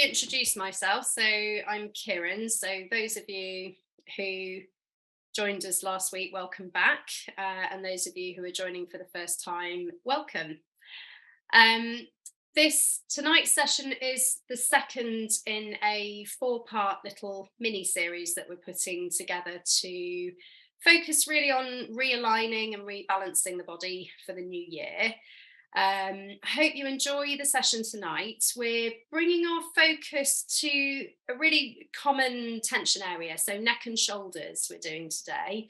reintroduce myself. So I'm Kirran. So those of you who joined us last week, welcome back. And those of you who are joining for the first time, welcome. Um, this tonight's session is the second in a 4-part little mini series that we're putting together to focus really on realigning and rebalancing the body for the new year. I hope you enjoy the session tonight. We're bringing our focus to a really common tension area, so neck and shoulders we're doing today.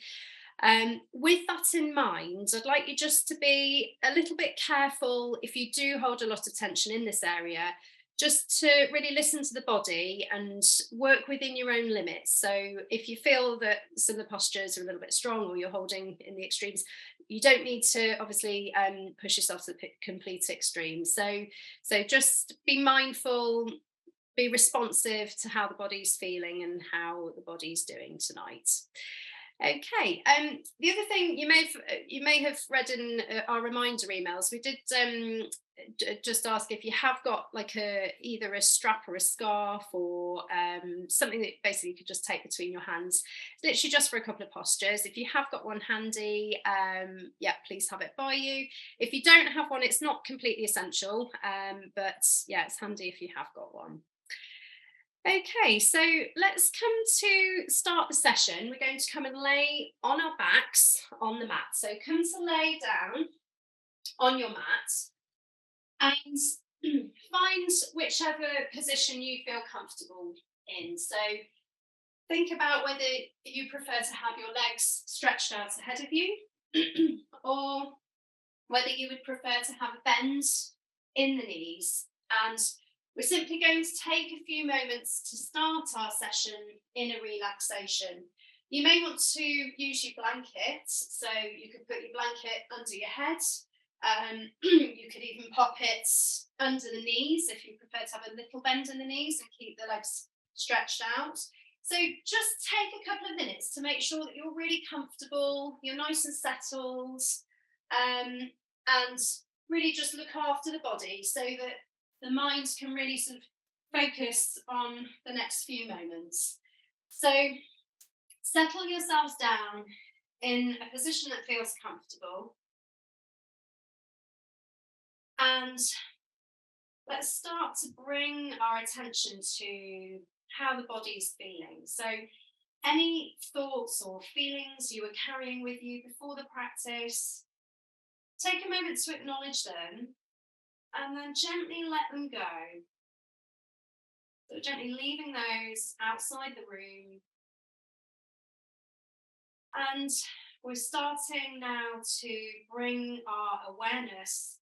With that in mind, I'd like you just to be a little bit careful if you do hold a lot of tension in this area, just to really listen to the body and work within your own limits. So if you feel that some of the postures are a little bit strong or you're holding in the extremes, you don't need to obviously push yourself to the complete extreme. So just be mindful, be responsive to how the body's feeling and how the body's doing tonight. Okay. The other thing you may have read in our reminder emails, we did just ask if you have got like either a strap or a scarf or something that basically you could just take between your hands, literally just for a couple of postures. If you have got one handy, yeah, please have it by you. If you don't have one, it's not completely essential, but yeah, it's handy if you have got one. Okay, so let's come to start the session. We're going to come and lay on our backs on the mat. So come to lay down on your mat and find whichever position you feel comfortable in. So think about whether you prefer to have your legs stretched out ahead of you or whether you would prefer to have a bend in the knees. And we're simply going to take a few moments to start our session in a relaxation. You may want to use your blanket, so you could put your blanket under your head. You could even pop it under the knees if you prefer to have a little bend in the knees and keep the legs stretched out. So just take a couple of minutes to make sure that you're really comfortable, you're nice and settled, and really just look after the body so that the mind can really sort of focus on the next few moments. So settle yourselves down in a position that feels comfortable. And let's start to bring our attention to how the body's feeling. So any thoughts or feelings you were carrying with you before the practice, take a moment to acknowledge them and then gently let them go. So gently leaving those outside the room. And we're starting now to bring our awareness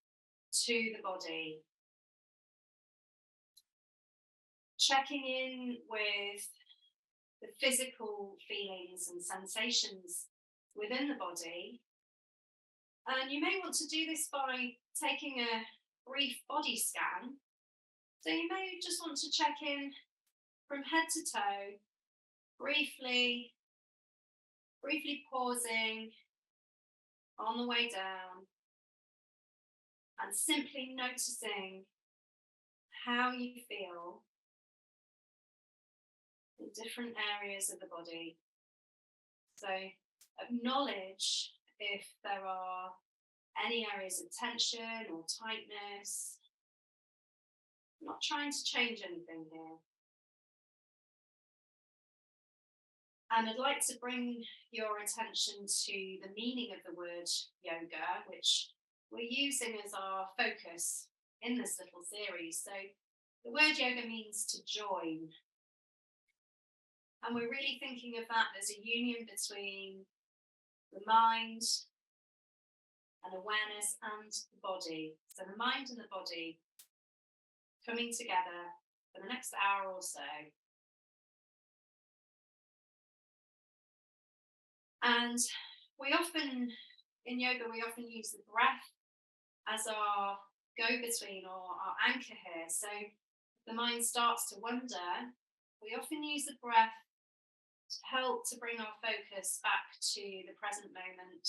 to the body. Checking in with the physical feelings and sensations within the body. And you may want to do this by taking a brief body scan. So you may just want to check in from head to toe, briefly pausing on the way down and simply noticing how you feel in different areas of the body. So acknowledge if there are any areas of tension or tightness. I'm not trying to change anything here. And I'd like to bring your attention to the meaning of the word yoga, which we're using as our focus in this little series. So the word yoga means to join. And we're really thinking of that as a union between the mind and awareness and the body. So the mind and the body coming together for the next hour or so. And in yoga, we often use the breath as our go-between or our anchor here. So if the mind starts to wander, we often use the breath to help to bring our focus back to the present moment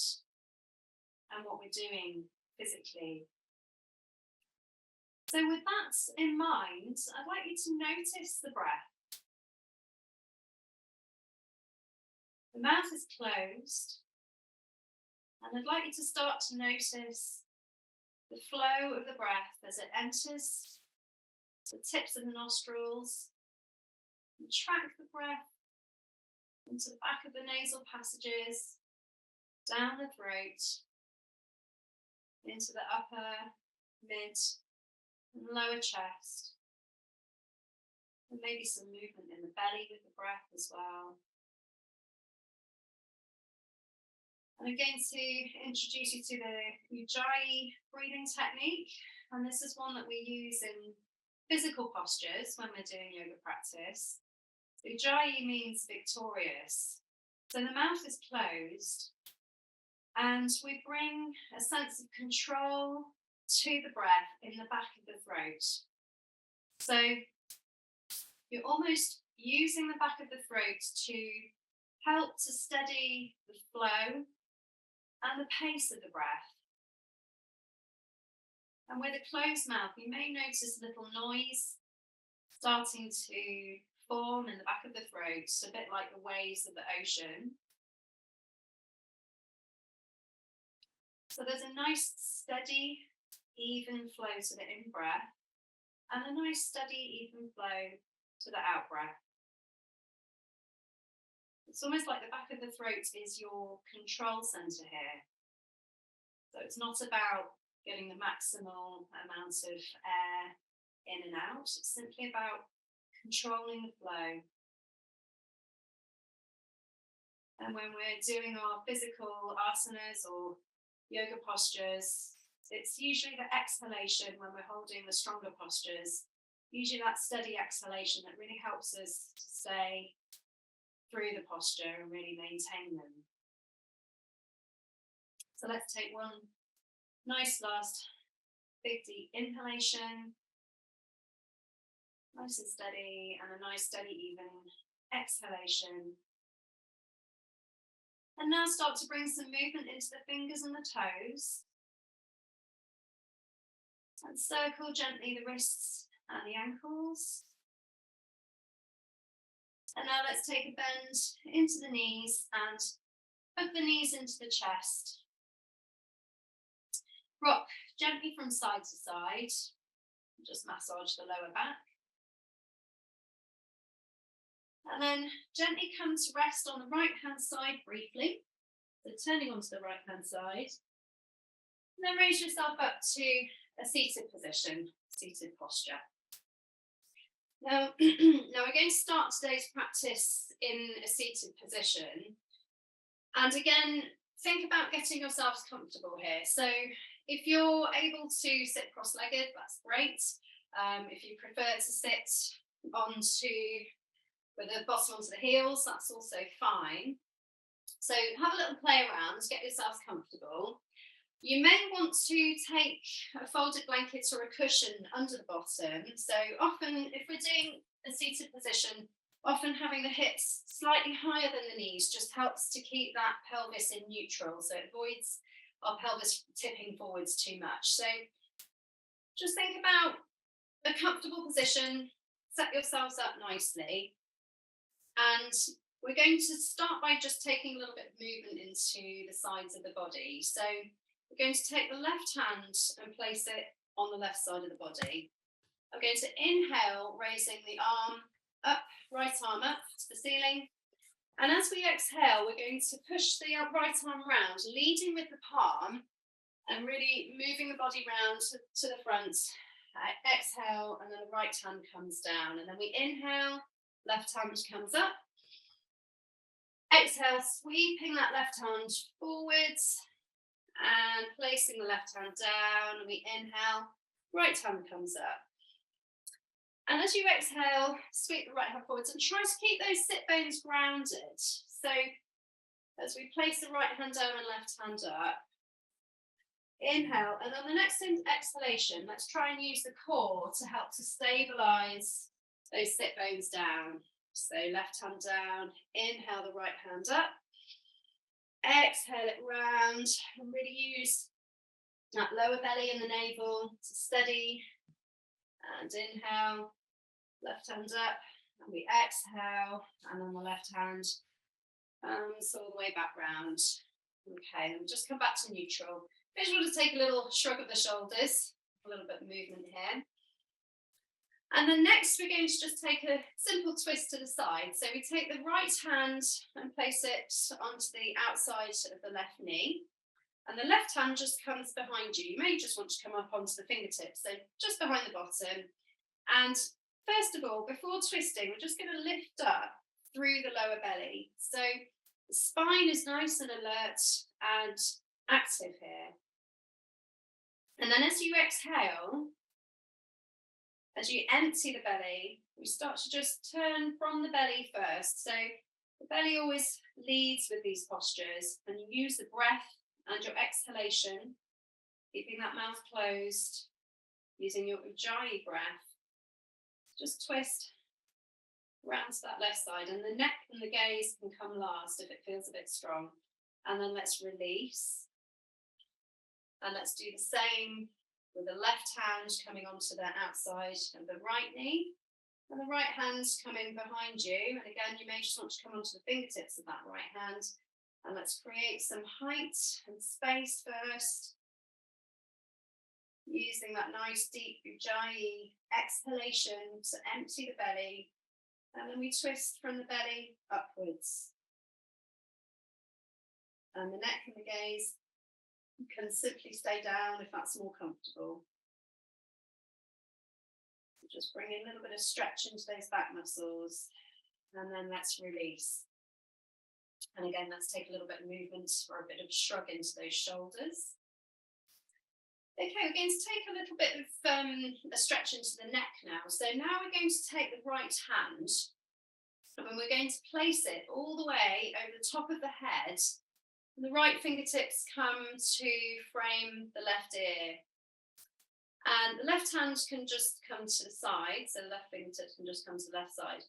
and what we're doing physically. So with that in mind, I'd like you to notice the breath. The mouth is closed, and I'd like you to start to notice the flow of the breath as it enters the tips of the nostrils, and track the breath into the back of the nasal passages, down the throat, into the upper, mid, and lower chest, and maybe some movement in the belly with the breath as well. And I'm going to introduce you to the Ujjayi breathing technique, and this is one that we use in physical postures when we're doing yoga practice. Ujjayi means victorious. So the mouth is closed, and we bring a sense of control to the breath in the back of the throat. So you're almost using the back of the throat to help to steady the flow and the pace of the breath. And with a closed mouth, you may notice a little noise starting to form in the back of the throat, a bit like the waves of the ocean. So there's a nice, steady, even flow to the in-breath, and a nice, steady, even flow to the out-breath. It's almost like the back of the throat is your control centre here. So it's not about getting the maximal amount of air in and out. It's simply about controlling the flow. And when we're doing our physical asanas or yoga postures, it's usually the exhalation when we're holding the stronger postures, usually that steady exhalation that really helps us to stay through the posture and really maintain them. So let's take one nice last big deep inhalation, nice and steady, and a nice steady even exhalation. And now start to bring some movement into the fingers and the toes, and circle gently the wrists and the ankles. And now let's take a bend into the knees and hug the knees into the chest. Rock gently from side to side. Just massage the lower back. And then gently come to rest on the right hand side briefly. So turning onto the right hand side. And then raise yourself up to a seated position, seated posture. Now we're going to start today's practice in a seated position. And again, think about getting yourselves comfortable here. So if you're able to sit cross-legged, that's great. If you prefer to sit with the bottom onto the heels, that's also fine. So have a little play around, get yourselves comfortable. You may want to take a folded blanket or a cushion under the bottom. So often, if we're doing a seated position, often having the hips slightly higher than the knees just helps to keep that pelvis in neutral. So it avoids our pelvis tipping forwards too much. So just think about a comfortable position, set yourselves up nicely. And we're going to start by just taking a little bit of movement into the sides of the body. So we're going to take the left hand and place it on the left side of the body. I'm going to inhale, raising the arm up, right arm up to the ceiling. And as we exhale, we're going to push the right arm round, leading with the palm and really moving the body round to the front. Exhale, and then the right hand comes down. And then we inhale, left hand comes up. Exhale, sweeping that left hand forwards and placing the left hand down. And we inhale, right hand comes up. And as you exhale, sweep the right hand forwards and try to keep those sit bones grounded. So as we place the right hand down and left hand up, inhale, and on the next exhalation, let's try and use the core to help to stabilize those sit bones down. So left hand down, inhale the right hand up, exhale it round, and really use that lower belly and the navel to steady And inhale, left hand up, and we exhale, and then the left hand comes all the way back round. Okay, and just come back to neutral. Visual to take a little shrug of the shoulders, a little bit of movement here. And then next we're going to just take a simple twist to the side. So we take the right hand and place it onto the outside of the left knee. And the left hand just comes behind you. You may just want to come up onto the fingertips, so just behind the bottom. And first of all, before twisting, we're just going to lift up through the lower belly. So the spine is nice and alert and active here. And then as you exhale, as you empty the belly, we start to just turn from the belly first. So the belly always leads with these postures, and you use the breath and your exhalation, keeping that mouth closed, using your Ujjayi breath. Just twist round to that left side, and the neck and the gaze can come last if it feels a bit strong. And then let's release. And let's do the same with the left hand coming onto the outside of the right knee, and the right hand coming behind you. And again, you may just want to come onto the fingertips of that right hand. And let's create some height and space first, using that nice deep Ujjayi exhalation to empty the belly. And then we twist from the belly upwards. And the neck and the gaze can simply stay down if that's more comfortable. So just bring in a little bit of stretch into those back muscles, and then let's release. And again, let's take a little bit of movement or a bit of shrug into those shoulders. Okay, we're going to take a little bit of a stretch into the neck now. So now we're going to take the right hand, and we're going to place it all the way over the top of the head. The right fingertips come to frame the left ear. And the left hand can just come to the side, so the left fingertips can just come to the left side.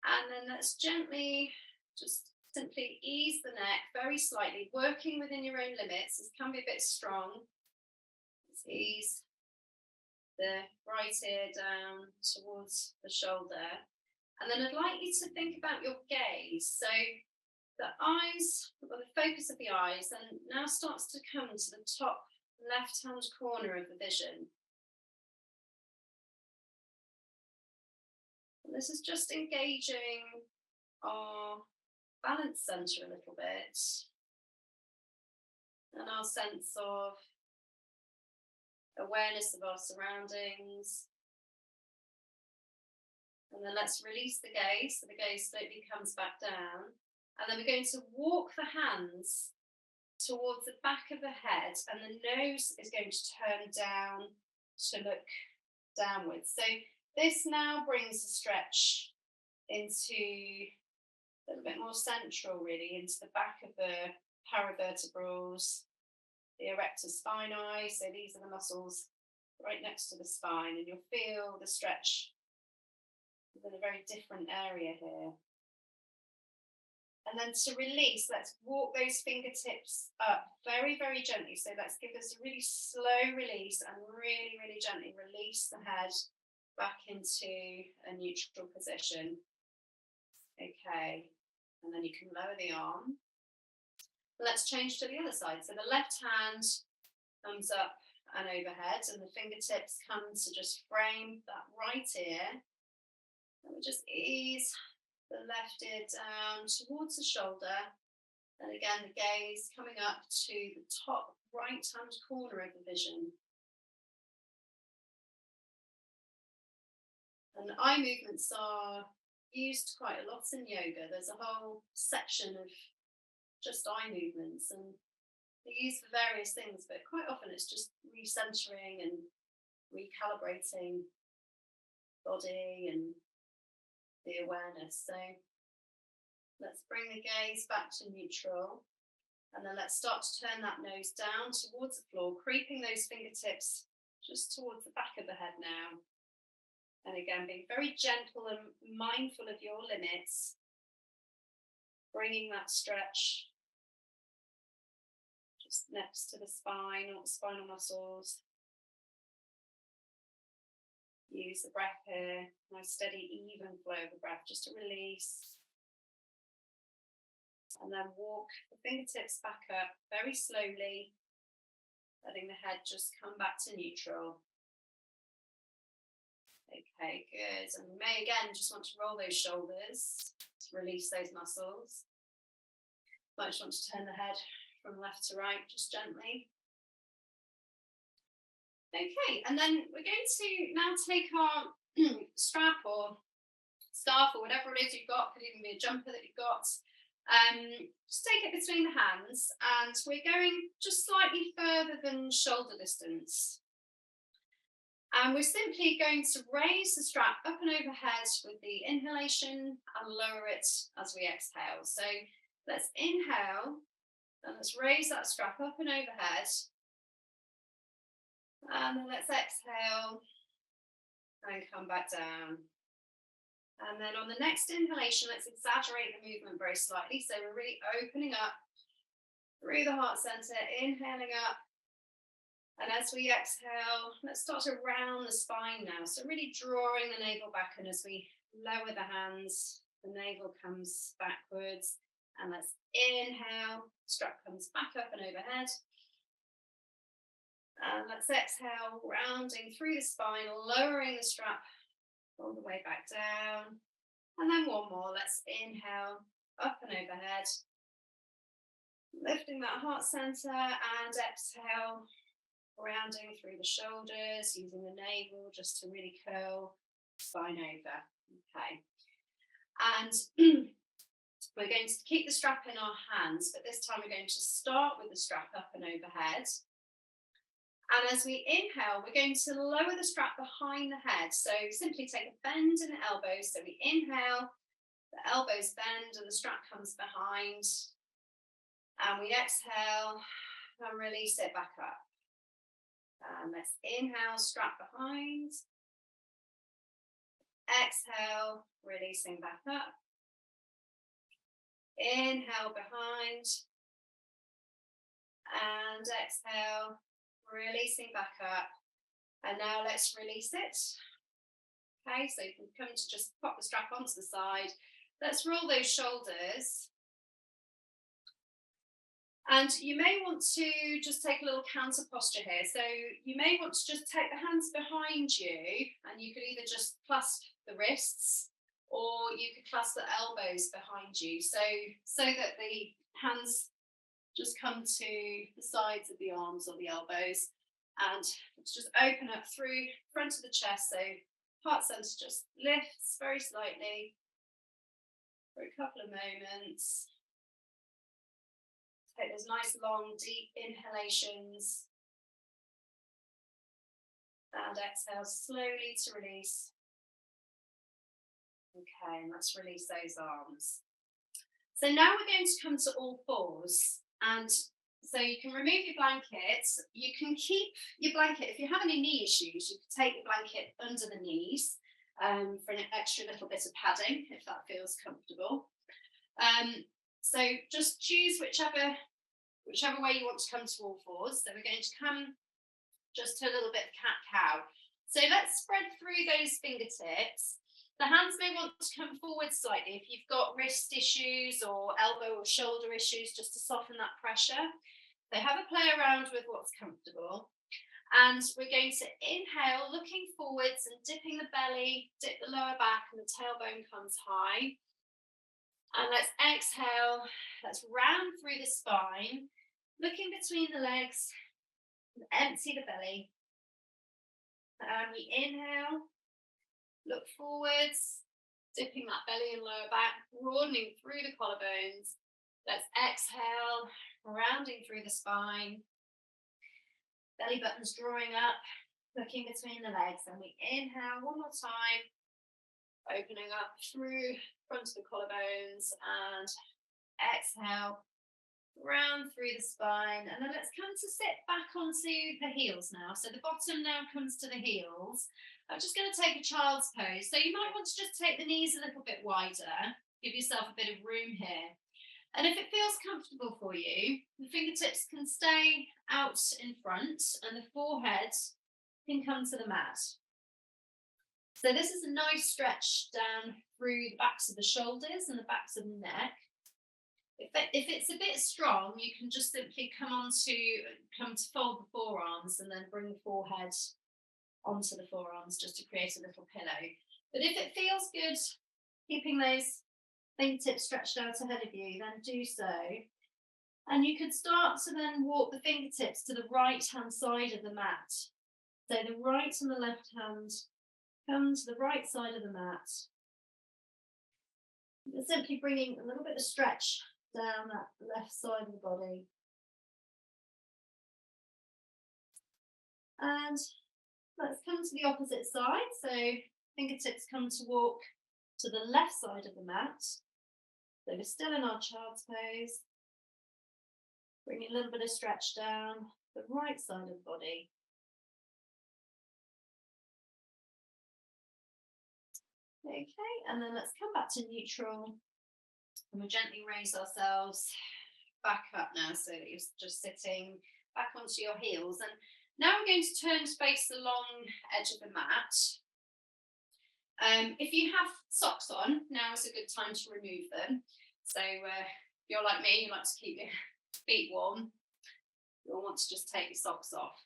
And then let's gently just simply ease the neck very slightly, working within your own limits. This can be a bit strong. Let's ease the right ear down towards the shoulder. And then I'd like you to think about your gaze. So the eyes, or the focus of the eyes, then now starts to come to the top left-hand corner of the vision. And this is just engaging our balance center a little bit, and our sense of awareness of our surroundings. And then let's release the gaze, so the gaze slowly comes back down. And then we're going to walk the hands towards the back of the head, and the nose is going to turn down to look downwards. So this now brings the stretch into a little bit more central, really, into the back of the paravertebrals, the erector spinae. So these are the muscles right next to the spine, and you'll feel the stretch within a very different area here. And then to release, let's walk those fingertips up very, very gently. So let's give this a really slow release and really, really gently release the head back into a neutral position. Okay, and then you can lower the arm. Let's change to the other side. So the left hand comes up and overhead, and the fingertips come to just frame that right ear. And we just ease the left ear down towards the shoulder, and again the gaze coming up to the top right hand corner of the vision. And eye movements are used quite a lot in yoga. There's a whole section of just eye movements, and they're used for various things, but quite often it's just recentering and recalibrating body and the awareness. So let's bring the gaze back to neutral, and then let's start to turn that nose down towards the floor, creeping those fingertips just towards the back of the head now. And again, being very gentle and mindful of your limits, bringing that stretch just next to the spine or the spinal muscles. Use the breath here, nice steady, even flow of the breath, just to release. And then walk the fingertips back up very slowly, letting the head just come back to neutral. Okay, good. And we may again just want to roll those shoulders to release those muscles. Might just want to turn the head from left to right, just gently. Okay, and then we're going to now take our strap or scarf or whatever it is you've got, could even be a jumper that you've got. Just take it between the hands, and we're going just slightly further than shoulder distance. And we're simply going to raise the strap up and overhead with the inhalation and lower it as we exhale. So let's inhale and let's raise that strap up and overhead. And then let's exhale and come back down. And then on the next inhalation, let's exaggerate the movement very slightly. So we're really opening up through the heart center, inhaling up. And as we exhale, let's start to round the spine now. So really drawing the navel back, and as we lower the hands, the navel comes backwards. And let's inhale, strap comes back up and overhead. And let's exhale, rounding through the spine, lowering the strap all the way back down. And then one more. Let's inhale, up and overhead. Lifting that heart center, and exhale, rounding through the shoulders, using the navel just to really curl spine over. Okay. And we're going to keep the strap in our hands, but this time we're going to start with the strap up and overhead. And as we inhale, we're going to lower the strap behind the head. So simply take a bend in the elbows. So we inhale, the elbows bend and the strap comes behind. And we exhale and release it back up. And let's inhale, strap behind. Exhale, releasing back up. Inhale behind. And exhale, releasing back up. And now let's release it. Okay, so you can come to just pop the strap onto the side. Let's roll those shoulders. And you may want to just take a little counter posture here. So you may want to just take the hands behind you, and you could either just clasp the wrists, or you could clasp the elbows behind you. So that the hands just come to the sides of the arms or the elbows, and let's just open up through front of the chest. So heart center just lifts very slightly for a couple of moments. Take those nice long deep inhalations and exhale slowly to release. Okay, and let's release those arms. So now we're going to come to all fours, and so you can remove your blanket. You can keep your blanket. If you have any knee issues, you can take your blanket under the knees for an extra little bit of padding, if that feels comfortable. So just choose whichever way you want to come to all fours. So we're going to come just to a little bit of cat-cow. So let's spread through those fingertips. The hands may want to come forward slightly if you've got wrist issues or elbow or shoulder issues, just to soften that pressure. So have a play around with what's comfortable. And we're going to inhale, looking forwards and dipping the belly, dip the lower back and the tailbone comes high. And let's exhale, let's round through the spine, looking between the legs, and empty the belly. And we inhale, look forwards, dipping that belly and lower back, broadening through the collarbones. Let's exhale, rounding through the spine. Belly buttons drawing up, looking between the legs. And we inhale one more time, opening up through front of the collarbones, and exhale, round through the spine. And then let's come to sit back onto the heels now. So the bottom now comes to the heels. I'm just going to take a child's pose. So you might want to just take the knees a little bit wider, give yourself a bit of room here. And if it feels comfortable for you, the fingertips can stay out in front and the forehead can come to the mat. So this is a nice stretch down through the backs of the shoulders and the backs of the neck. If it's a bit strong, you can just simply come to fold the forearms and then bring the forehead onto the forearms just to create a little pillow. But if it feels good, keeping those fingertips stretched out ahead of you, then do so. And you could start to then walk the fingertips to the right hand side of the mat. So the right and the left hand come to the right side of the mat. You're simply bringing a little bit of stretch down that left side of the body. And let's come to the opposite side. So fingertips come to walk to the left side of the mat. So we're still in our child's pose. Bringing a little bit of stretch down the right side of the body. Okay, and then let's come back to neutral. And we'll gently raise ourselves back up now so that you're just sitting back onto your heels. And now we're going to turn to face the long edge of the mat. If you have socks on, now is a good time to remove them. So if you're like me, you like to keep your feet warm, you'll want to just take your socks off.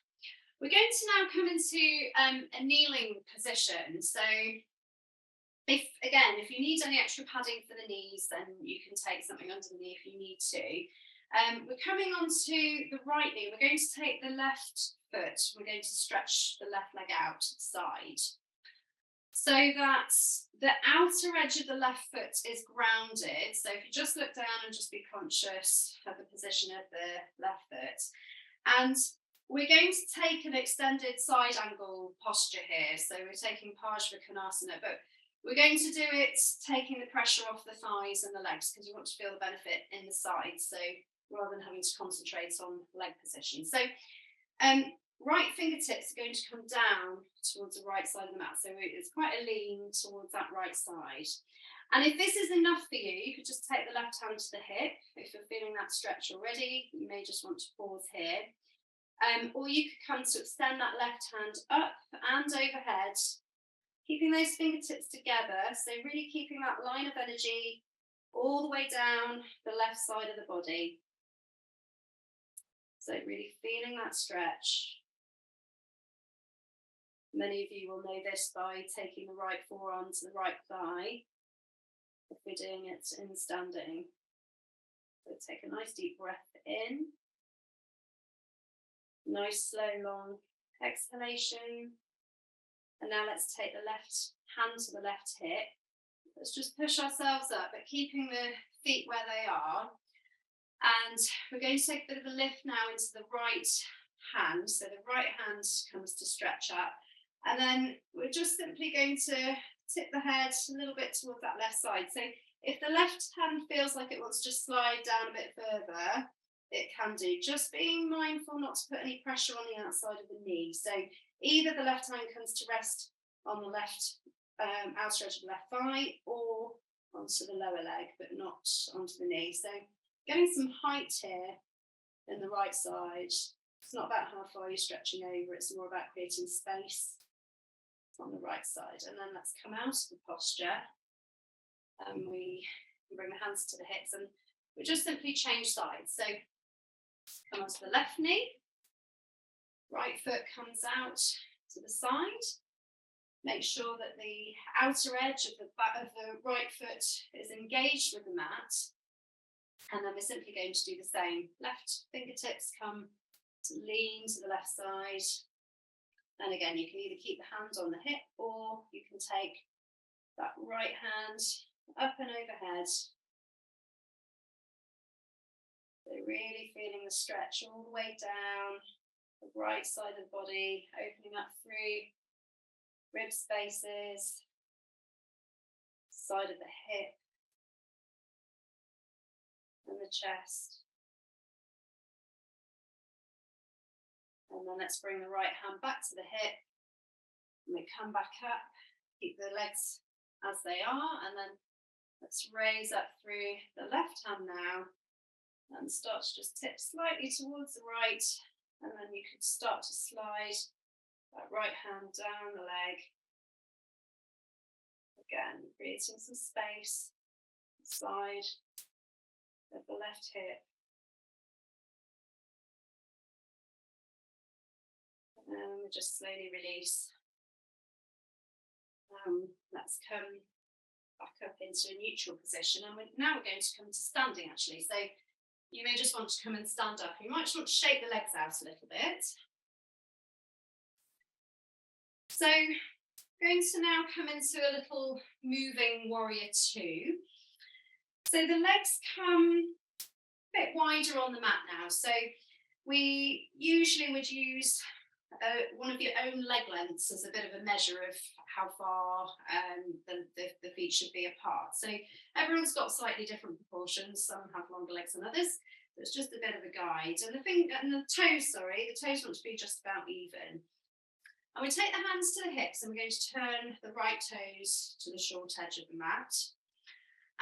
We're going to now come into a kneeling position. So if you need any extra padding for the knees, then you can take something under the knee if you need to. We're coming onto the right knee. We're going to take the left foot. We're going to stretch the left leg out to the side, so that the outer edge of the left foot is grounded. So if you just look down and just be conscious of the position of the left foot. And we're going to take an extended side angle posture here. So we're taking Parsvakonasana, but we're going to do it taking the pressure off the thighs and the legs because we want to feel the benefit in the sides. So rather than having to concentrate on leg position. So right fingertips are going to come down towards the right side of the mat. So it's quite a lean towards that right side. And if this is enough for you, you could just take the left hand to the hip. If you're feeling that stretch already, you may just want to pause here. Or you could come to extend that left hand up and overhead, keeping those fingertips together. So really keeping that line of energy all the way down the left side of the body. So really feeling that stretch. Many of you will know this by taking the right forearm to the right thigh if we're doing it in standing. So take a nice deep breath in. Nice, slow, long exhalation. And now let's take the left hand to the left hip. Let's just push ourselves up, but keeping the feet where they are. And we're going to take a bit of a lift now into the right hand. So the right hand comes to stretch up. And then we're just simply going to tip the head a little bit towards that left side. So if the left hand feels like it wants to just slide down a bit further, it can do. Just being mindful not to put any pressure on the outside of the knee. So either the left hand comes to rest on the left outer edge of the left thigh or onto the lower leg, but not onto the knee. So getting some height here in the right side. It's not about how far you're stretching over, it's more about creating space on the right side. And then let's come out of the posture. And we bring the hands to the hips and we just simply change sides. So come onto the left knee, right foot comes out to the side. Make sure that the outer edge of the right foot is engaged with the mat. And then we're simply going to do the same. Left fingertips come to lean to the left side. And again, you can either keep the hand on the hip or you can take that right hand up and overhead. So really feeling the stretch all the way down the right side of the body, opening up through rib spaces, side of the hip, and the chest. And then let's bring the right hand back to the hip. And we come back up, keep the legs as they are, and then let's raise up through the left hand now and start to just tip slightly towards the right. And then you could start to slide that right hand down the leg Again, creating some space, side of the left hip. And then we just slowly release. Let's come back up into a neutral position. And now we're going to come to standing actually. So you may just want to come and stand up. You might just want to shake the legs out a little bit. So going to now come into a little moving warrior 2. So the legs come a bit wider on the mat now. So we usually would use one of your own leg lengths as a bit of a measure of how far the feet should be apart. So everyone's got slightly different proportions. Some have longer legs than others. So it's just a bit of a guide. And the toes want to be just about even. And we take the hands to the hips and we're going to turn the right toes to the short edge of the mat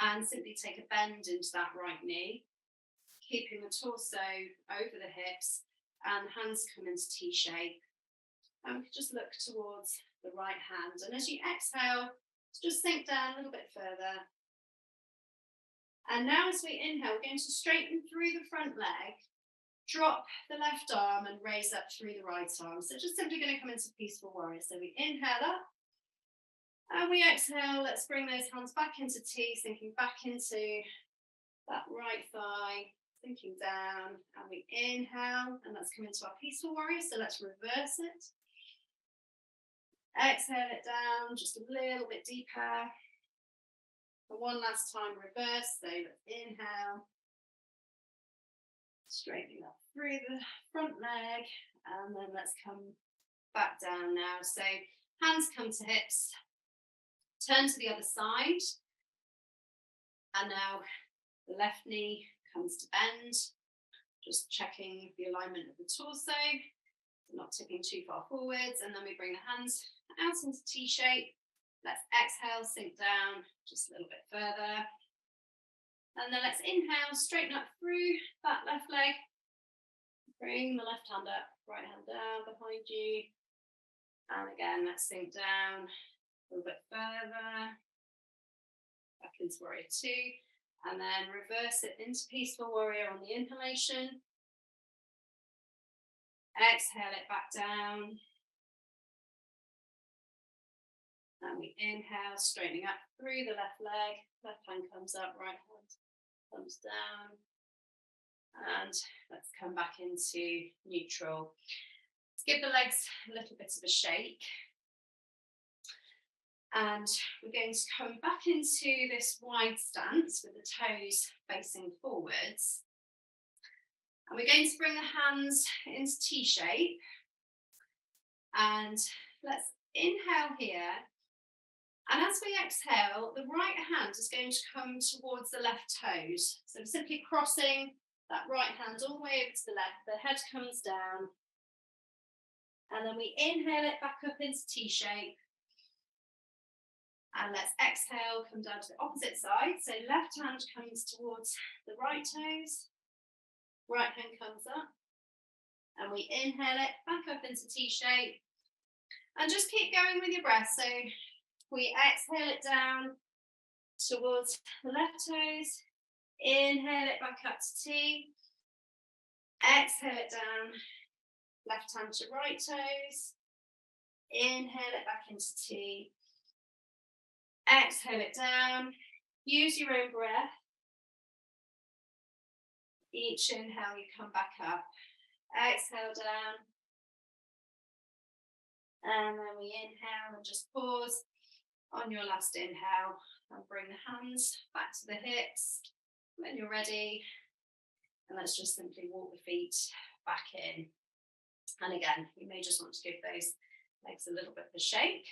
and simply take a bend into that right knee, keeping the torso over the hips and the hands come into T shape. And we can just look towards the right hand. And as you exhale, just sink down a little bit further. And now as we inhale, we're going to straighten through the front leg, drop the left arm and raise up through the right arm. So just simply going to come into peaceful warrior. So we inhale up and we exhale. Let's bring those hands back into T, sinking back into that right thigh, sinking down, and we inhale and let's come into our peaceful warrior. So let's reverse it. Exhale it down just a little bit deeper. And one last time, reverse. So let's inhale. Straightening up through the front leg. And then let's come back down now. So hands come to hips. Turn to the other side. And now the left knee comes to bend. Just checking the alignment of the torso. Not tipping too far forwards. And then we bring the hands out into T shape. Let's exhale, sink down just a little bit further. And then let's inhale, straighten up through that left leg. Bring the left hand up, right hand down behind you. And again, let's sink down a little bit further. Back into warrior 2. And then reverse it into peaceful warrior on the inhalation. Exhale it back down. And we inhale, straightening up through the left leg. Left hand comes up, right hand comes down. And let's come back into neutral. Let's give the legs a little bit of a shake. And we're going to come back into this wide stance with the toes facing forwards. And we're going to bring the hands into T shape. And let's inhale here. And as we exhale, the right hand is going to come towards the left toes. So simply crossing that right hand all the way over to the left. The head comes down. And then we inhale it back up into T shape. And let's exhale, come down to the opposite side. So left hand comes towards the right toes. Right hand comes up. And we inhale it back up into T shape. And just keep going with your breath. So we exhale it down towards the left toes. Inhale it back up to T. Exhale it down. Left hand to right toes. Inhale it back into T. Exhale it down. Use your own breath. Each inhale, you come back up. Exhale down. And then we inhale and just pause on your last inhale and bring the hands back to the hips when you're ready. And let's just simply walk the feet back in. And again, you may just want to give those legs a little bit of a shake.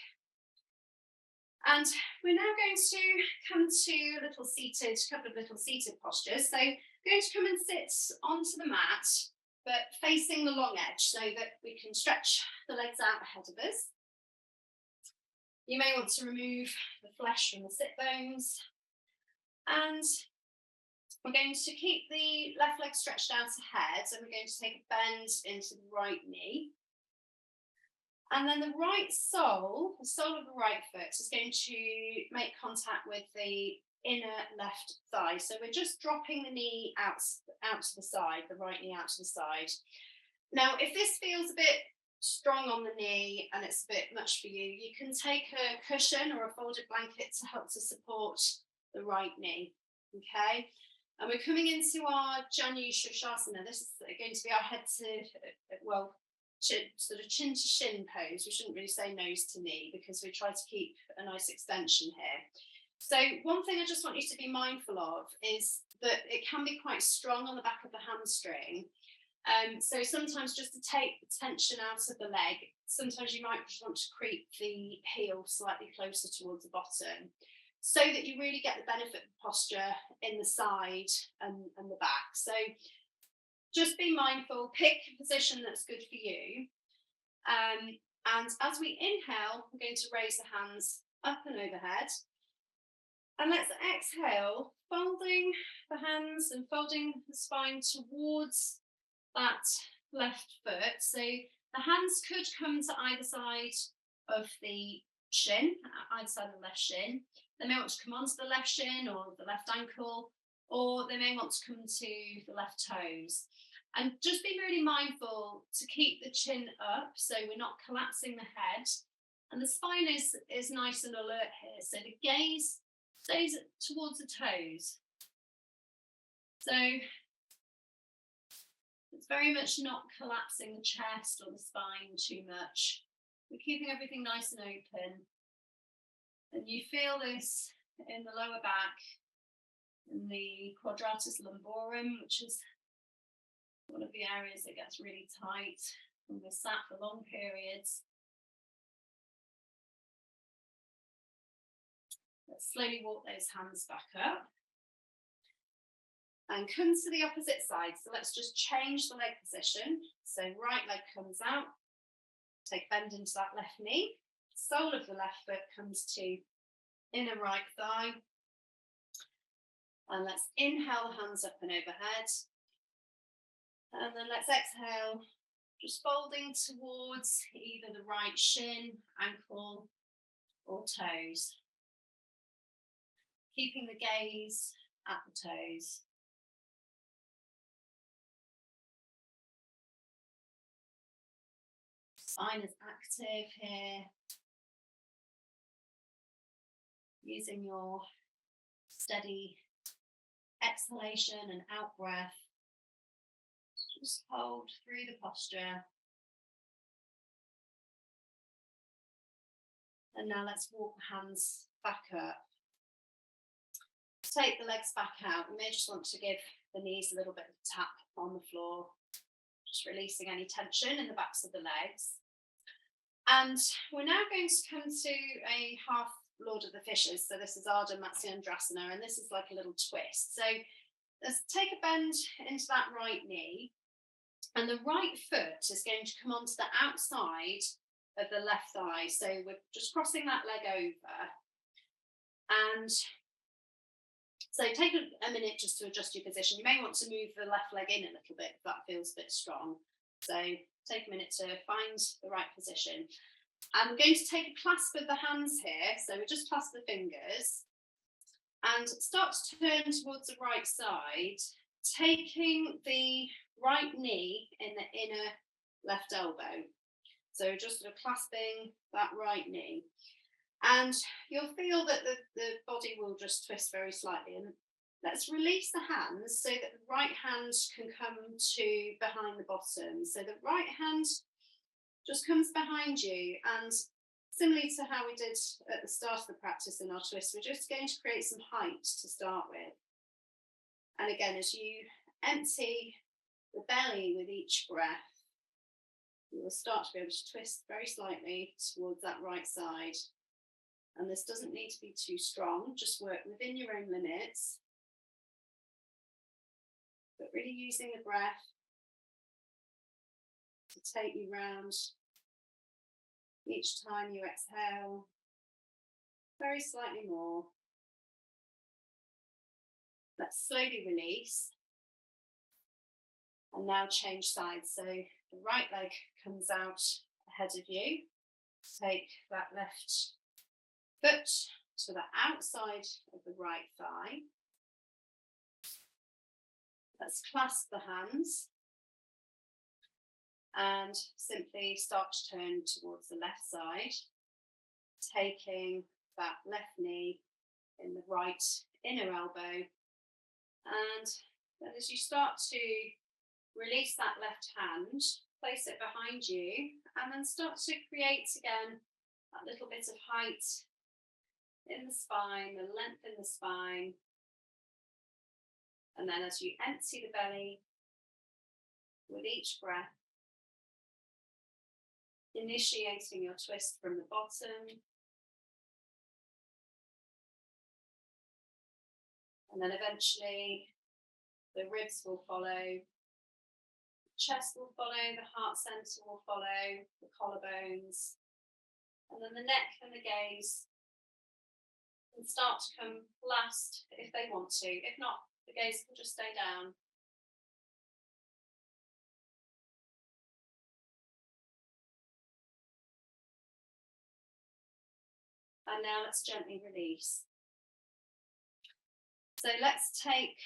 And we're now going to come to a couple of little seated postures. So we're going to come and sit onto the mat, but facing the long edge so that we can stretch the legs out ahead of us. You may want to remove the flesh from the sit bones. And we're going to keep the left leg stretched out ahead, and we're going to take a bend into the right knee. And then the right sole, the sole of the right foot, is going to make contact with the inner left thigh. So we're just dropping the knee out to the side, the right knee out to the side. Now, if this feels a bit strong on the knee and it's a bit much for you, you can take a cushion or a folded blanket to help to support the right knee. Okay. And we're coming into our Janu Shirshasana. This is going to be our head to, well, sort of chin to shin pose. We shouldn't really say nose to knee because we try to keep a nice extension here. So one thing I just want you to be mindful of is that it can be quite strong on the back of the hamstring. So sometimes just to take the tension out of the leg, sometimes you might just want to creep the heel slightly closer towards the bottom so that you really get the benefit of posture in the side and the back. So just be mindful, pick a position that's good for you. And as we inhale, we're going to raise the hands up and overhead. And let's exhale, folding the hands and folding the spine towards that left foot. So the hands could come to either side of the shin, either side of the left shin. They may want to come onto the left shin or the left ankle, or they may want to come to the left toes. And just be really mindful to keep the chin up so we're not collapsing the head. And the spine is nice and alert here. So the gaze stays towards the toes. So it's very much not collapsing the chest or the spine too much. We're keeping everything nice and open. And you feel this in the lower back, in the quadratus lumborum, which is one of the areas that gets really tight when we're sat for long periods. Let's slowly walk those hands back up. And come to the opposite side. So let's just change the leg position. So right leg comes out. Take bend into that left knee. Sole of the left foot comes to inner right thigh. And let's inhale the hands up and overhead. And then let's exhale, just folding towards either the right shin, ankle, or toes. Keeping the gaze at the toes. Spine is active here. Using your steady exhalation and out breath. Just hold through the posture. And now let's walk the hands back up. Take the legs back out. You may just want to give the knees a little bit of a tap on the floor. Just releasing any tension in the backs of the legs. And we're now going to come to a half Lord of the Fishes. So this is Ardha Matsyendrasana, and this is like a little twist. So let's take a bend into that right knee, and the right foot is going to come onto the outside of the left thigh. So we're just crossing that leg over. And so take a minute just to adjust your position. You may want to move the left leg in a little bit if that feels a bit strong. So take a minute to find the right position. And we're going to take a clasp of the hands here. So we just clasp the fingers and start to turn towards the right side, taking the right knee in the inner left elbow. So just sort of clasping that right knee. And you'll feel that the body will just twist very slightly. And let's release the hands so that the right hand can come to behind the bottom. So the right hand just comes behind you. And similarly to how we did at the start of the practice in our twist, we're just going to create some height to start with. And again, as you empty the belly with each breath, you will start to be able to twist very slightly towards that right side. And this doesn't need to be too strong, just work within your own limits. But really using the breath to take you round each time you exhale, very slightly more. Let's slowly release. And now change sides. So the right leg comes out ahead of you. Take that left foot to the outside of the right thigh. Let's clasp the hands and simply start to turn towards the left side, taking that left knee in the right inner elbow. And then as you start to release that left hand, place it behind you, and then start to create again that little bit of height in the spine, the length in the spine. And then as you empty the belly with each breath, initiating your twist from the bottom. And then eventually the ribs will follow, the chest will follow, the heart center will follow, the collarbones, and then the neck and the gaze can start to come last if they want to. If not, the gaze will just stay down. And now let's gently release. So let's take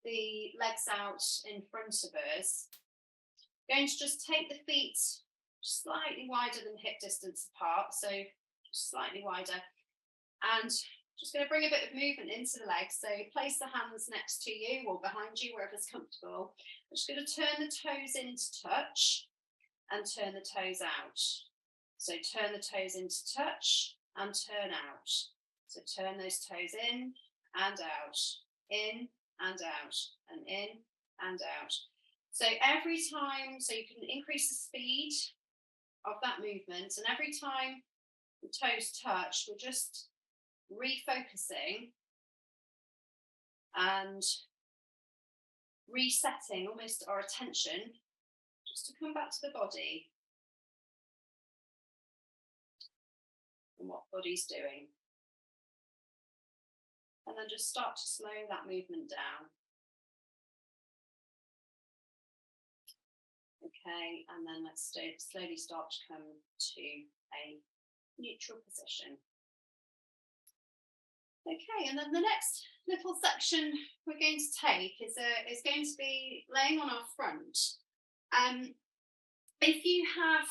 the legs out in front of us. Going to just take the feet slightly wider than hip distance apart, so just slightly wider. And just going to bring a bit of movement into the legs. So place the hands next to you or behind you, wherever's comfortable. I'm just going to turn the toes in to touch and turn the toes out. So turn the toes in to touch and turn out. So turn those toes in and out, in and out, and in and out. So every time, so you can increase the speed of that movement, and every time the toes touch, we're just refocusing and resetting almost our attention just to come back to the body and what body's doing. And then just start to slow that movement down. Okay, and then let's slowly start to come to a neutral position. Okay, and then the next little section we're going to take is going to be laying on our front. If you have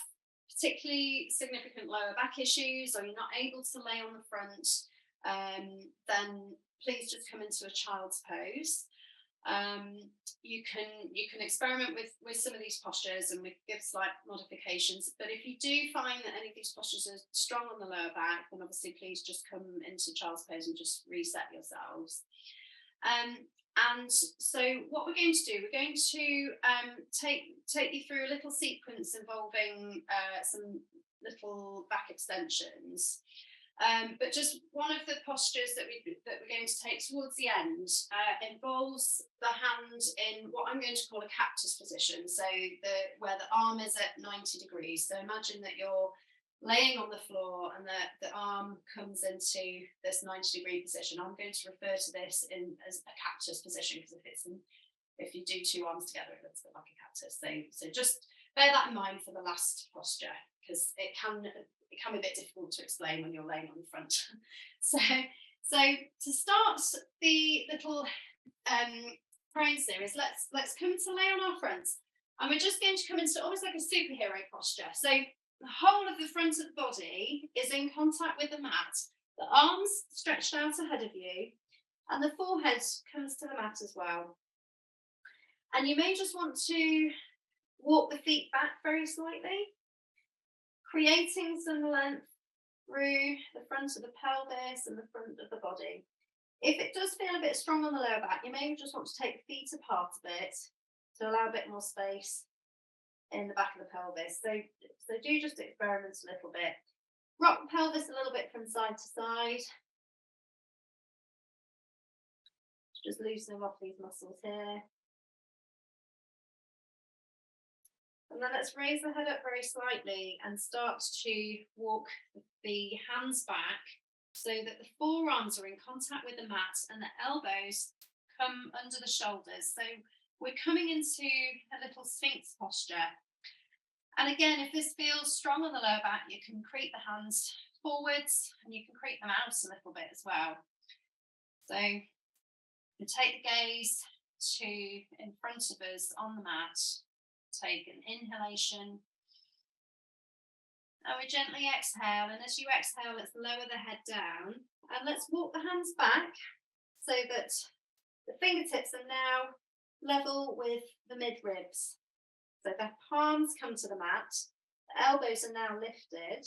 particularly significant lower back issues or you're not able to lay on the front, then please just come into a child's pose. You can experiment with some of these postures and we give slight modifications, but if you do find that any of these postures are strong on the lower back, then obviously please just come into child's pose and just reset yourselves. And so what we're going to do, we're going to take you through a little sequence involving some little back extensions. But just one of the postures that we're going to take towards the end involves the hand in what I'm going to call a cactus position. So where the arm is at 90 degrees. So imagine that you're laying on the floor and the arm comes into this 90-degree position. I'm going to refer to this as a cactus position because if you do two arms together, it looks a bit like a cactus. So just bear that in mind for the last posture because it can be a bit difficult to explain when you're laying on the front. So to start the little prone series, let's come to lay on our fronts, and we're just going to come into almost like a superhero posture. So the whole of the front of the body is in contact with the mat, the arms stretched out ahead of you, and the forehead comes to the mat as well. And you may just want to walk the feet back very slightly, creating some length through the front of the pelvis and the front of the body. If it does feel a bit strong on the lower back, you may just want to take the feet apart a bit to allow a bit more space in the back of the pelvis. So do just experiment a little bit. Rock the pelvis a little bit from side to side. Just loosening off these muscles here. And then let's raise the head up very slightly and start to walk the hands back so that the forearms are in contact with the mat and the elbows come under the shoulders. So we're coming into a little Sphinx posture. And again, if this feels strong on the lower back, you can creep the hands forwards and you can creep them out a little bit as well. So you take the gaze to in front of us on the mat. Take an inhalation. And we gently exhale. And as you exhale, let's lower the head down. And let's walk the hands back so that the fingertips are now level with the mid-ribs. So the palms come to the mat, the elbows are now lifted,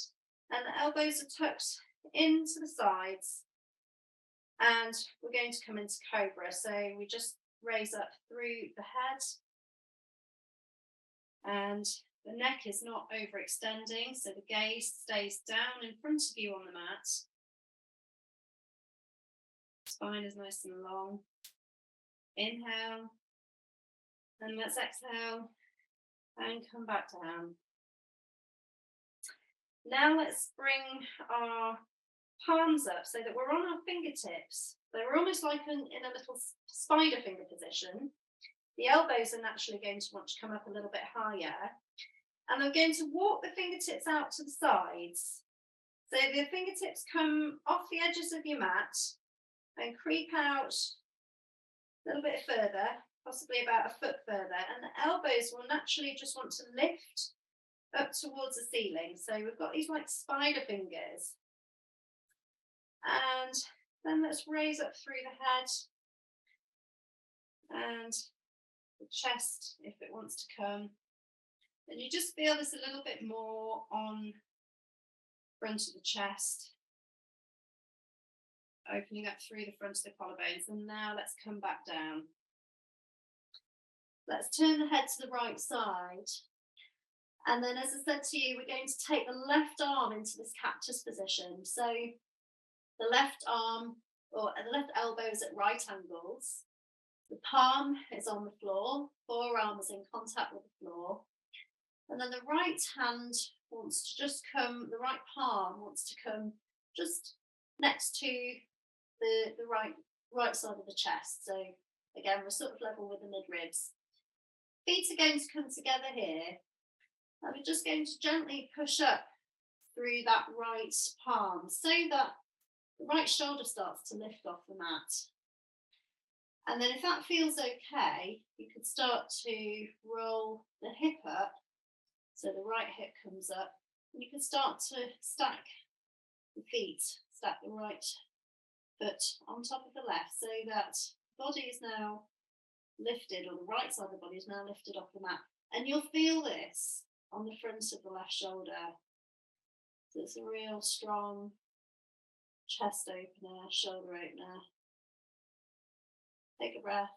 and the elbows are tucked into the sides. And we're going to come into cobra. So we just raise up through the head. And the neck is not overextending, so the gaze stays down in front of you on the mat. Spine is nice and long. Inhale. And let's exhale and come back down. Now let's bring our palms up so that we're on our fingertips. So we're almost like in a little spider finger position. The elbows are naturally going to want to come up a little bit higher. And I'm going to walk the fingertips out to the sides. So the fingertips come off the edges of your mat and creep out a little bit further, possibly about a foot further. And the elbows will naturally just want to lift up towards the ceiling. So we've got these like spider fingers. And then let's raise up through the head and the chest if it wants to come. And you just feel this a little bit more on front of the chest, opening up through the front of the collarbones. And now let's come back down. Let's turn the head to the right side. And then, as I said to you, we're going to take the left arm into this cactus position. So the left arm or the left elbow is at right angles. The palm is on the floor, forearm is in contact with the floor. And then the right hand wants to just come, the right palm wants to come just next to the right side of the chest. So again, we're sort of level with the mid-ribs. Feet are going to come together here. And we're just going to gently push up through that right palm so that the right shoulder starts to lift off the mat. And then if that feels okay, you could start to roll the hip up. So the right hip comes up. And you can start to stack the feet, stack the right foot on top of the left so that the body is now lifted, or the right side of the body is now lifted off the mat. And you'll feel this on the front of the left shoulder. So it's a real strong chest opener, shoulder opener. Take a breath.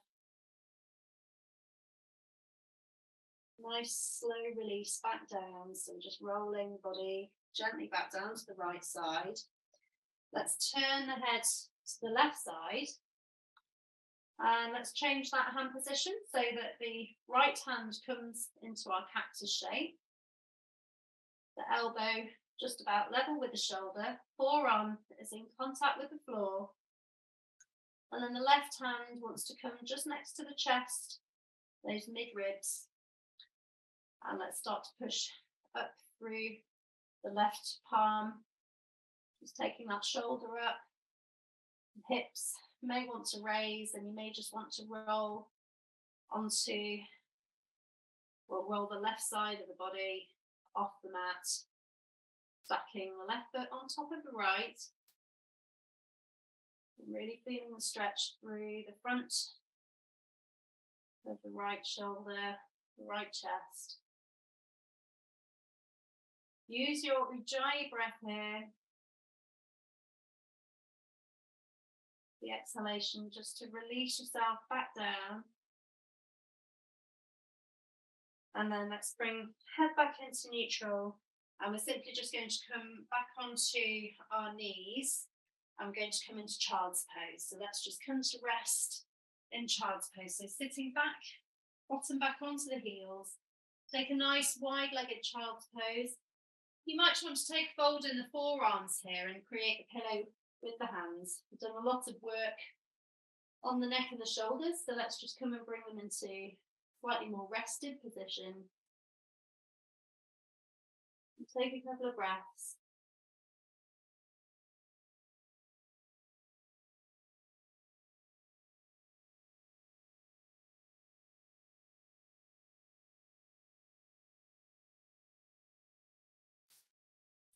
Nice slow release back down. So just rolling the body gently back down to the right side. Let's turn the head to the left side. And let's change that hand position so that the right hand comes into our cactus shape. The elbow just about level with the shoulder. Forearm is in contact with the floor. And then the left hand wants to come just next to the chest, those mid-ribs. And let's start to push up through the left palm. Just taking that shoulder up. Hips may want to raise, and you may just want to roll onto, or roll the left side of the body off the mat, stacking the left foot on top of the right. And really feeling the stretch through the front of the right shoulder, the right chest. Use your Ujjayi breath here. The exhalation just to release yourself back down. And then let's bring head back into neutral. And we're simply just going to come back onto our knees. I'm going to come into child's pose. So let's just come to rest in child's pose. So sitting back, bottom back onto the heels. Take a nice wide-legged child's pose. You might want to take a fold in the forearms here and create a pillow with the hands. We've done a lot of work on the neck and the shoulders, so let's just come and bring them into slightly more rested position. Take a couple of breaths.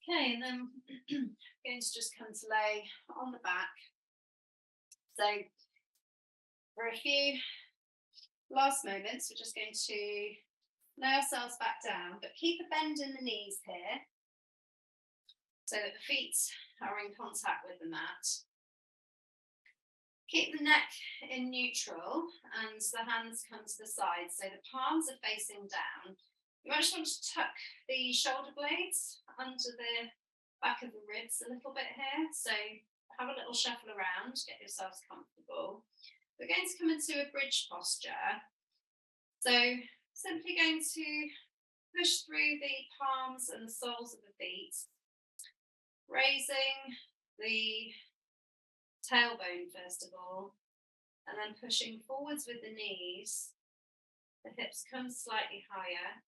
Okay, and then I'm going to just come to lay on the back. So for a few last moments, we're just going to lay ourselves back down, but keep a bend in the knees here so that the feet are in contact with the mat. Keep the neck in neutral and the hands come to the side, so the palms are facing down. You might just want to tuck the shoulder blades under the back of the ribs a little bit here, so have a little shuffle around, get yourselves comfortable. We're going to come into a bridge posture, so simply going to push through the palms and the soles of the feet, raising the tailbone first of all, and then pushing forwards with the knees. The hips come slightly higher,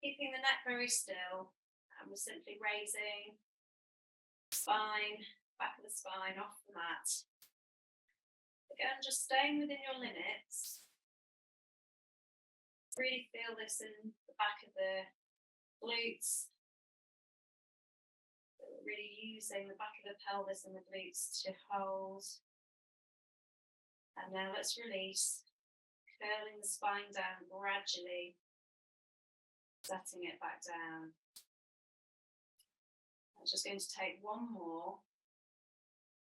keeping the neck very still, and we're simply raising spine, back of the spine off the mat. Again, just staying within your limits. Really feel this in the back of the glutes. Really using the back of the pelvis and the glutes to hold. And now let's release, curling the spine down gradually, setting it back down. I'm just going to take one more.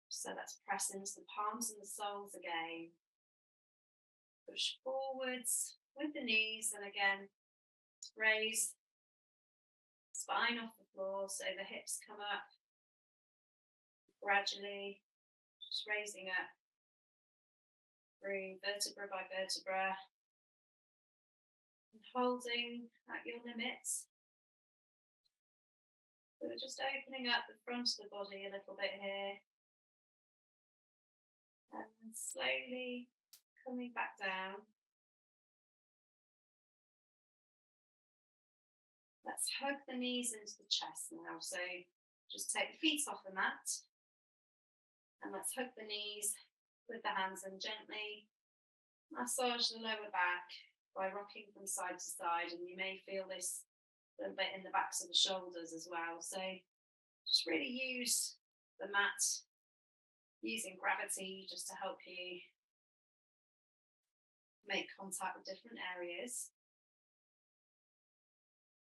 So let's press into the palms and the soles again. Push forwards with the knees, and again, raise spine off the floor so the hips come up gradually, just raising up through vertebra by vertebra and holding at your limits. So we're just opening up the front of the body a little bit here and slowly coming back down. Let's hug the knees into the chest now. So just take the feet off the mat and let's hug the knees with the hands and gently massage the lower back by rocking from side to side. And you may feel this a little bit in the backs of the shoulders as well. So just really use the mat, using gravity just to help you make contact with different areas.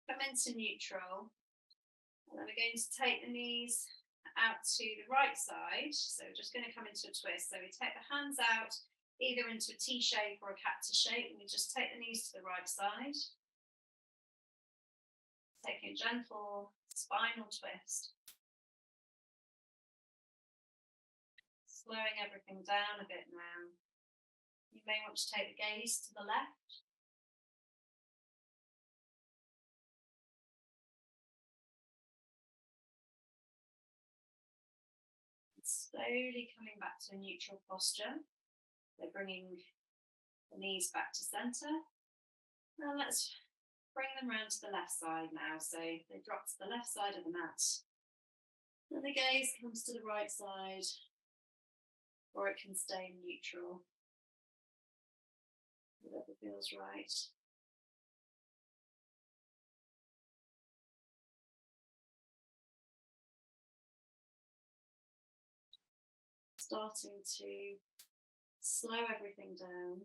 Come into neutral, and then we're going to take the knees out to the right side. So we're just going to come into a twist. So we take the hands out either into a T shape or a cactus shape, and we just take the knees to the right side. Taking a gentle spinal twist. Slowing everything down a bit now. You may want to take the gaze to the left. Slowly coming back to a neutral posture. So bringing the knees back to centre. Now let's bring them round to the left side now. So they drop to the left side of the mat. Then the gaze comes to the right side, or it can stay neutral. Whatever feels right. Starting to slow everything down.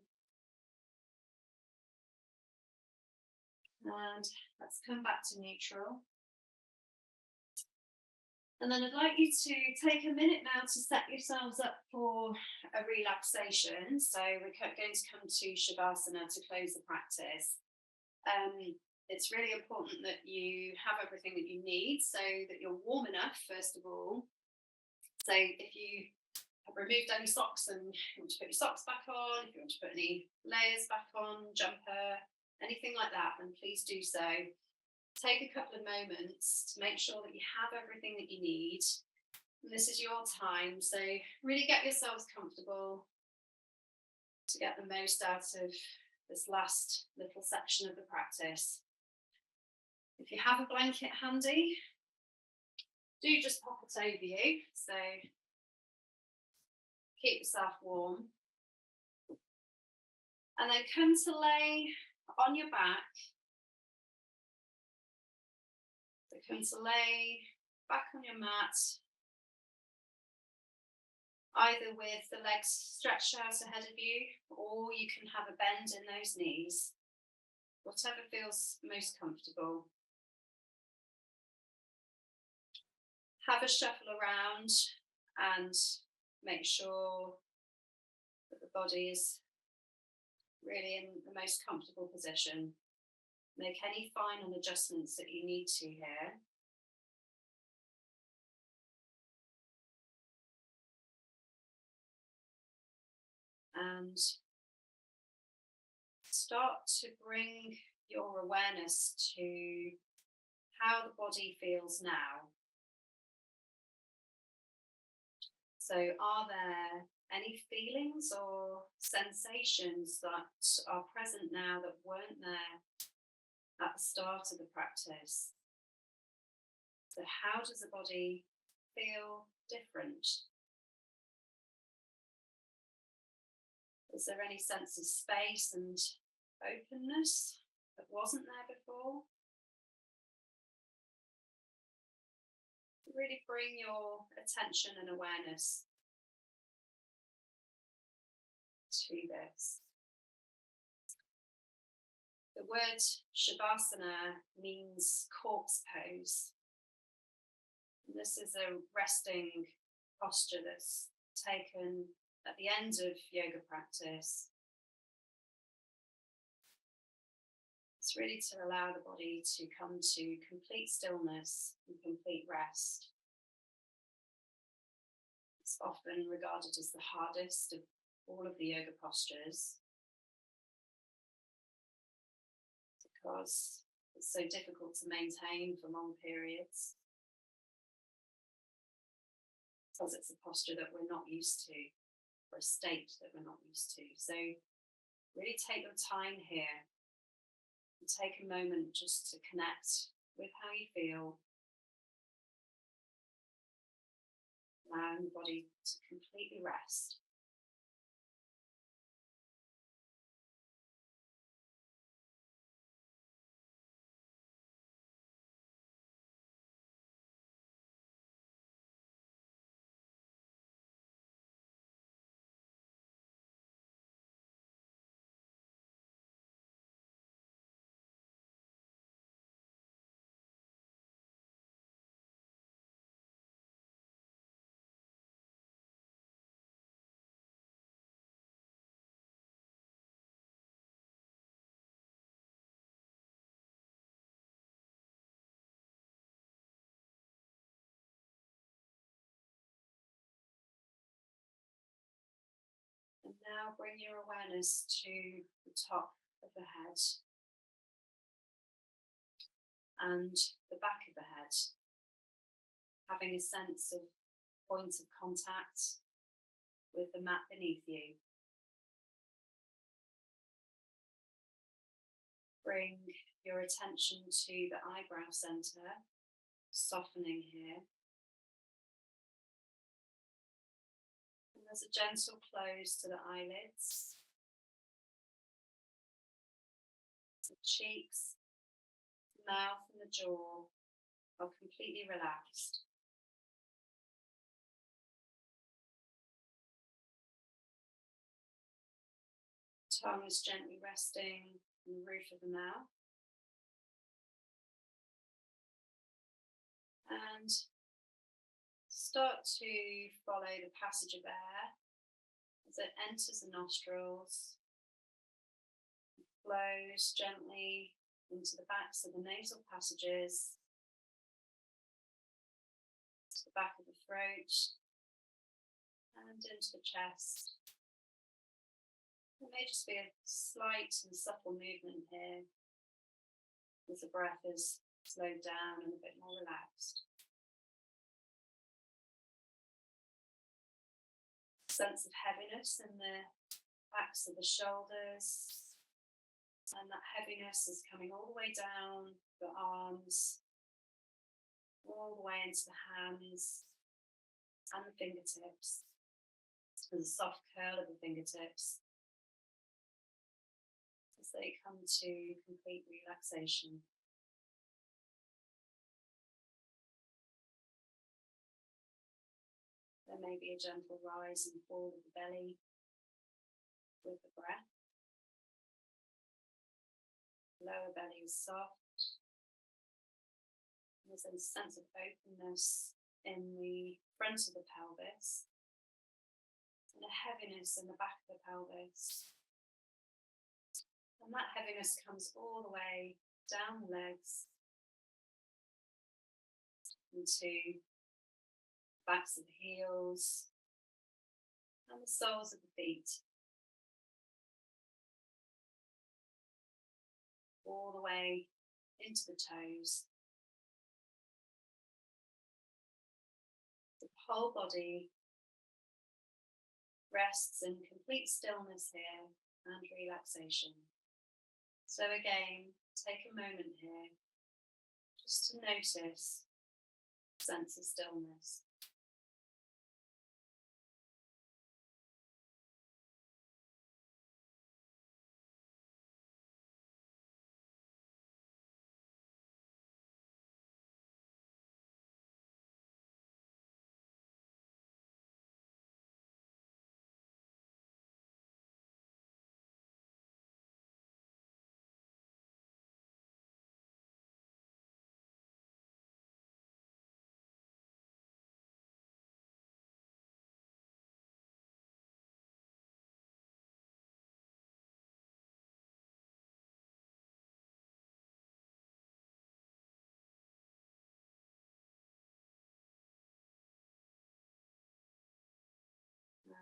And let's come back to neutral. And then I'd like you to take a minute now to set yourselves up for a relaxation. So we're going to come to Shavasana to close the practice. It's really important that you have everything that you need so that you're warm enough, first of all. So if you have removed any socks and you want to put your socks back on, if you want to put any layers back on, jumper, anything like that, then please do so. Take a couple of moments to make sure that you have everything that you need. And this is your time, so really get yourselves comfortable to get the most out of this last little section of the practice. If you have a blanket handy, do just pop it over you. So keep yourself warm. And then come to lay on your back. So come to lay back on your mat, either with the legs stretched out ahead of you, or you can have a bend in those knees, whatever feels most comfortable. Have a shuffle around and make sure that the body is really in the most comfortable position. Make any final adjustments that you need to here. And start to bring your awareness to how the body feels now. So are there any feelings or sensations that are present now that weren't there at the start of the practice? So how does the body feel different? Is there any sense of space and openness that wasn't there before? Really bring your attention and awareness to this. The word Shavasana means corpse pose. And this is a resting posture that's taken at the end of yoga practice. It's really to allow the body to come to complete stillness and complete rest. It's often regarded as the hardest of all of the yoga postures because it's so difficult to maintain for long periods, because it's a posture that we're not used to, or a state that we're not used to. So really take your time here and take a moment just to connect with how you feel, allowing the body to completely rest. And now bring your awareness to the top of the head and the back of the head, having a sense of point of contact with the mat beneath you. Bring your attention to the eyebrow center, softening here. And there's a gentle close to the eyelids. The cheeks, the mouth and the jaw are completely relaxed. Tongue is gently resting on the roof of the mouth. And start to follow the passage of air as it enters the nostrils, flows gently into the backs of the nasal passages, to the back of the throat, and into the chest. There may just be a slight and supple movement here as the breath is slowed down and a bit more relaxed. Sense of heaviness in the backs of the shoulders, And that heaviness is coming all the way down your arms, all the way into the hands and the fingertips. And the soft curl of the fingertips as they come to complete relaxation. There may be a gentle rise and fall of the belly with the breath. Lower belly is soft. There's a sense of openness in the front of the pelvis and a heaviness in the back of the pelvis. And that heaviness comes all the way down the legs into the backs of the heels and the soles of the feet. All the way into the toes. The whole body rests in complete stillness here and relaxation. So again, take a moment here just to notice a sense of stillness.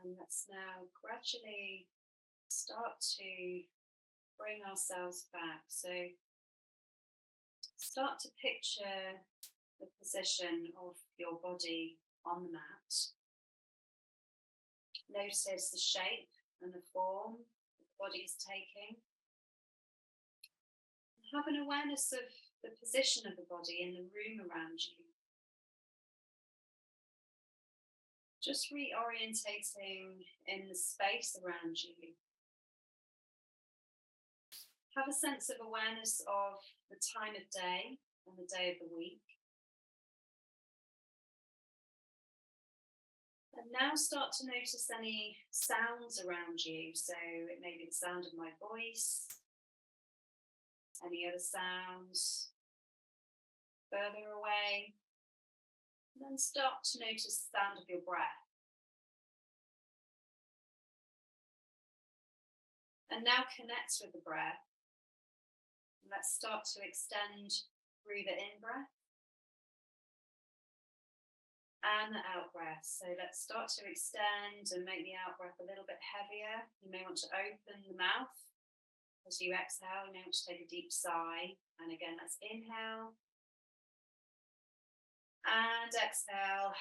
And let's now gradually start to bring ourselves back. So start to picture the position of your body on the mat. Notice the shape and the form the body is taking. Have an awareness of the position of the body in the room around you. Just reorientating in the space around you. Have a sense of awareness of the time of day and the day of the week. And now start to notice any sounds around you. So it may be the sound of my voice, any other sounds further away. And then start to notice the sound of your breath. And now connect with the breath. Let's start to extend through the in-breath and the out-breath. So let's start to extend and make the out-breath a little bit heavier. You may want to open the mouth as you exhale. You may want to take a deep sigh. And again, let's inhale and exhale,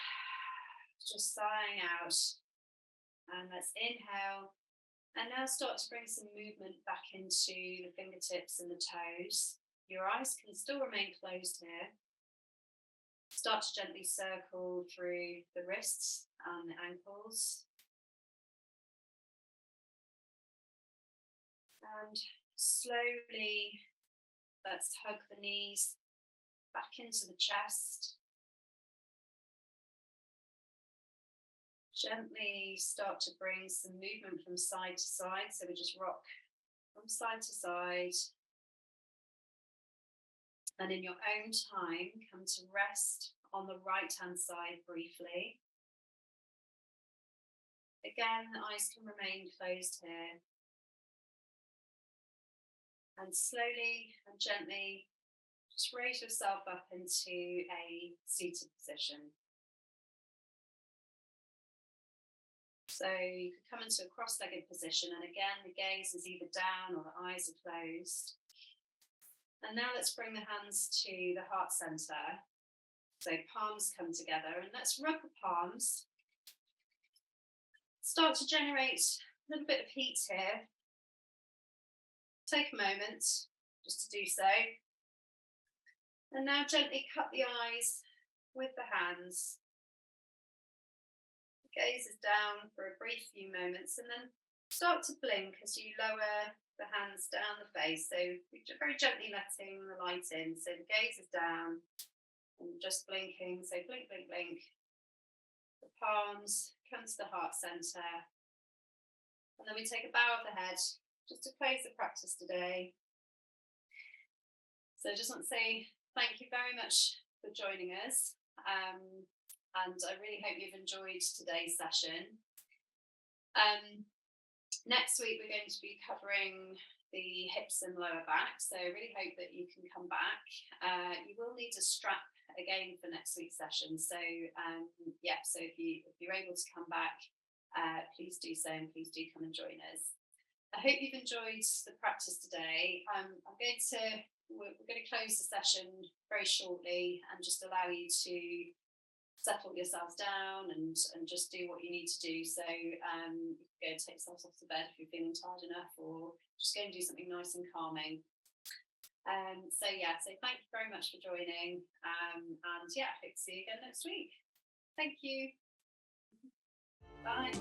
just sighing out. And let's inhale. And now start to bring some movement back into the fingertips and the toes. Your eyes can still remain closed here. Start to gently circle through the wrists and the ankles. And slowly, let's hug the knees back into the chest. Gently start to bring some movement from side to side. So we just rock from side to side. And in your own time, come to rest on the right-hand side briefly. Again, the eyes can remain closed here. And slowly and gently, just raise yourself up into a seated position. So you could come into a cross-legged position, and again, the gaze is either down or the eyes are closed. And now let's bring the hands to the heart center. So palms come together, and let's rub the palms. Start to generate a little bit of heat here. Take a moment just to do so. And now gently cut the eyes with the hands. Gaze is down for a brief few moments and then start to blink as you lower the hands down the face. So very gently letting the light in. So the gaze is down and just blinking. So blink, blink, blink. The palms come to the heart center. And then we take a bow of the head just to close the practice today. So I just want to say thank you very much for joining us. And I really hope you've enjoyed today's session. Next week, we're going to be covering the hips and lower back. So I really hope that you can come back. You will need a strap again for next week's session. So so if you're able to come back, please do so, and please do come and join us. I hope you've enjoyed the practice today. We're going to close the session very shortly and just allow you to settle yourselves down and just do what you need to do. So you can go and take yourselves off to bed if you're feeling tired enough, or just go and do something nice and calming. So thank you very much for joining. And hope to see you again next week. Thank you. Bye.